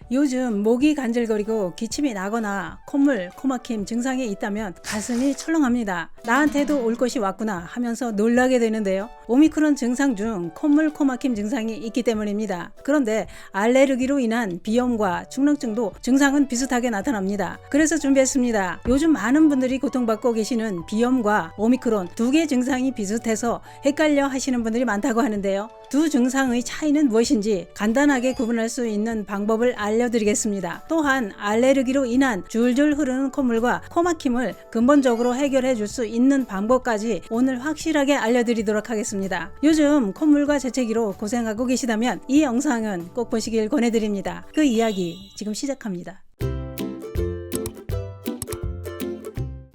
요즘 목이 간질거리고 기침이 나거나 콧물, 코막힘 증상이 있다면 가슴이 철렁합니다. 나한테도 올 것이 왔구나 하면서 놀라게 되는데요. 오미크론 증상 중 콧물, 코막힘 증상이 있기 때문입니다. 그런데 알레르기로 인한 비염과 축농증도 증상은 비슷하게 나타납니다. 그래서 준비했습니다. 요즘 많은 분들이 고통받고 계시는 비염과 오미크론 두 개 증상이 비슷해서 헷갈려 하시는 분들이 많다고 하는데요. 두 증상의 차이는 무엇인지 간단하게 구분할 수 있는 방법을 알려드리겠습니다. 또한 알레르기로 인한 줄줄 흐르는 콧물과 코막힘을 근본적으로 해결해 줄 수 있는 방법까지 오늘 확실하게 알려드리도록 하겠습니다. 요즘 콧물과 재채기로 고생하고 계시다면 이 영상은 꼭 보시길 권해드립니다. 그 이야기 지금 시작합니다.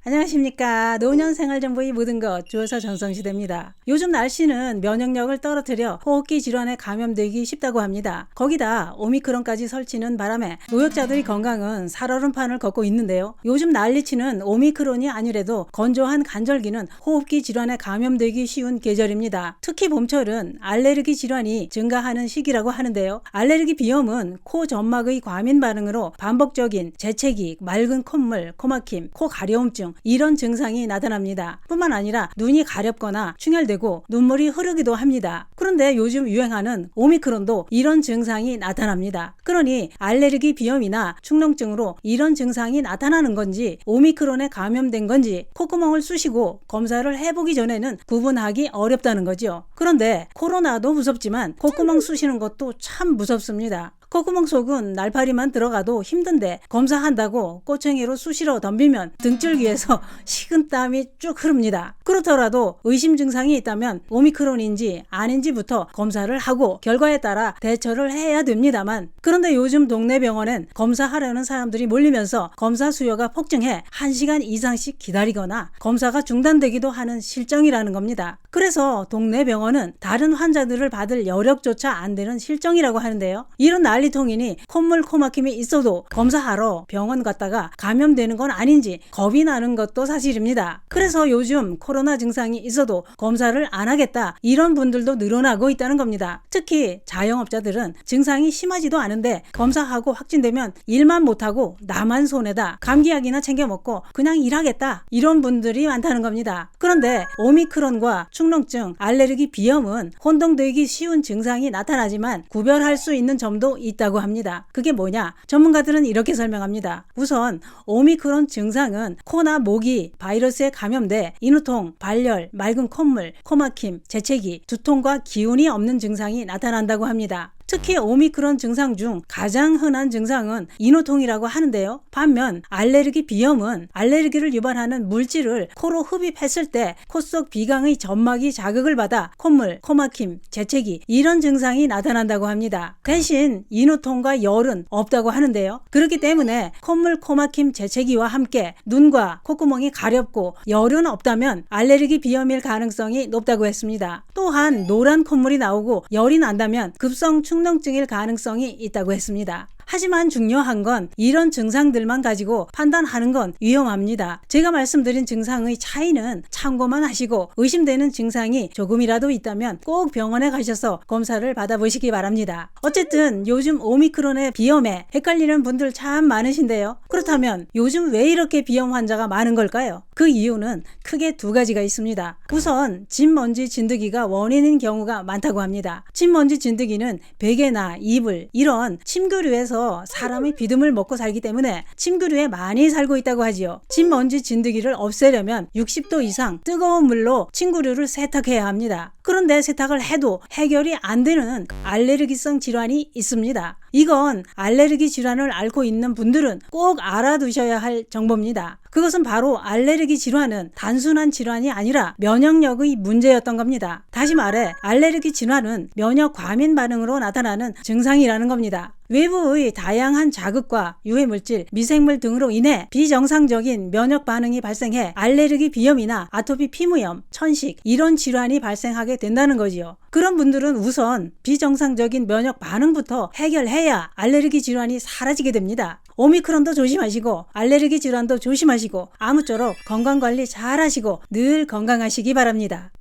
안녕하십니까. 노년생활정보의 모든 것 주어서 전성시대입니다. 요즘 날씨는 면역력을 떨어뜨려 호흡기 질환에 감염되기 쉽다고 합니다. 거기다 오미크론까지 설치는 바람에 노약자들의 건강은 살얼음판을 걷고 있는데요. 요즘 난리치는 오미크론이 아니래도 건조한 간절기는 호흡기 질환에 감염되기 쉬운 계절입니다. 특히 봄철은 알레르기 질환이 증가하는 시기라고 하는데요. 알레르기 비염은 코 점막의 과민 반응으로 반복적인 재채기, 맑은 콧물, 코막힘, 코 가려움증 이런 증상이 나타납니다. 뿐만 아니라 눈이 가렵거나 충혈되고 눈물이 흐르기도 합니다. 그런데 요즘 유행하는 오미크론도 이런 증상이 나타납니다. 그러니 알레르기 비염이나 축농증으로 이런 증상이 나타나는 건지 오미크론에 감염된 건지 콧구멍을 쑤시고 검사를 해보기 전에는 구분하기 어렵다는 거죠. 그런데 코로나도 무섭지만 콧구멍 쑤시는 것도 참 무섭습니다. 콧구멍 속은 날파리만 들어가도 힘든데 검사한다고 꼬챙이로 쑤시러 덤비면 등줄기에서 식은땀이 쭉 흐릅니다. 그렇더라도 의심 증상이 있다면 오미크론인지 아닌지부터 검사를 하고 결과에 따라 대처를 해야 됩니다만, 그런데 요즘 동네 병원엔 검사하려는 사람들이 몰리면서 검사 수요가 폭증해 1시간 이상씩 기다리거나 검사가 중단되기도 하는 실정이라는 겁니다. 그래서 동네 병원은 다른 환자들을 받을 여력조차 안 되는 실정이라고 하는데요. 이런 난리통이니 콧물, 코막힘이 있어도 검사하러 병원 갔다가 감염되는 건 아닌지 겁이 나는 것도 사실입니다. 그래서 요즘 코로나 증상이 있어도 검사를 안 하겠다 이런 분들도 늘어나고 있다는 겁니다. 특히 자영업자들은 증상이 심하지도 않은데 검사하고 확진되면 일만 못하고 나만 손해다, 감기약이나 챙겨 먹고 그냥 일하겠다 이런 분들이 많다는 겁니다. 그런데 오미크론과 축농증, 알레르기 비염은 혼동되기 쉬운 증상이 나타나지만 구별할 수 있는 점도 있다고 합니다. 그게 뭐냐? 전문가들은 이렇게 설명합니다. 우선 오미크론 증상은 코나 모기 바이러스에 감염돼 인후통, 발열, 맑은 콧물, 코막힘, 재채기, 두통과 기운이 없는 증상이 나타난다고 합니다. 특히 오미크론 증상 중 가장 흔한 증상은 인후통이라고 하는데요. 반면 알레르기 비염은 알레르기를 유발하는 물질을 코로 흡입했을 때 코 속 비강의 점막이 자극을 받아 콧물, 코막힘, 재채기 이런 증상이 나타난다고 합니다. 대신 인후통과 열은 없다고 하는데요. 그렇기 때문에 콧물, 코막힘, 재채기와 함께 눈과 콧구멍이 가렵고 열은 없다면 알레르기 비염일 가능성이 높다고 했습니다. 또한 노란 콧물이 나오고 열이 난다면 급성 축농증일 가능성이 있다고 했습니다. 하지만 중요한 건 이런 증상들만 가지고 판단하는 건 위험합니다. 제가 말씀드린 증상의 차이는 참고만 하시고 의심되는 증상이 조금이라도 있다면 꼭 병원에 가셔서 검사를 받아보시기 바랍니다. 어쨌든 요즘 오미크론의 비염에 헷갈리는 분들 참 많으신데요. 그렇다면 요즘 왜 이렇게 비염 환자가 많은 걸까요? 그 이유는 크게 두 가지가 있습니다. 우선 진먼지 진드기가 원인인 경우가 많다고 합니다. 진먼지 진드기는 베개나 이불 이런 침구류에서 사람이 비듬을 먹고 살기 때문에 침구류에 많이 살고 있다고 하지요. 진먼지 진드기를 없애려면 60도 이상 뜨거운 물로 침구류를 세탁해야 합니다. 그런데 세탁을 해도 해결이 안 되는 알레르기성 질환이 있습니다. 이건 알레르기 질환을 앓고 있는 분들은 꼭 알아두셔야 할 정보입니다. 그것은 바로 알레르기 질환은 단순한 질환이 아니라 면역력의 문제였던 겁니다. 다시 말해 알레르기 질환은 면역 과민 반응으로 나타나는 증상이라는 겁니다. 외부의 다양한 자극과 유해물질, 미생물 등으로 인해 비정상적인 면역 반응이 발생해 알레르기 비염이나 아토피 피부염, 천식 이런 질환이 발생하게 된다는 거지요. 그런 분들은 우선 비정상적인 면역 반응부터 해결해야 알레르기 질환이 사라지게 됩니다. 오미크론도 조심하시고 알레르기 질환도 조심하시고 아무쪼록 건강관리 잘 하시고 늘 건강하시기 바랍니다.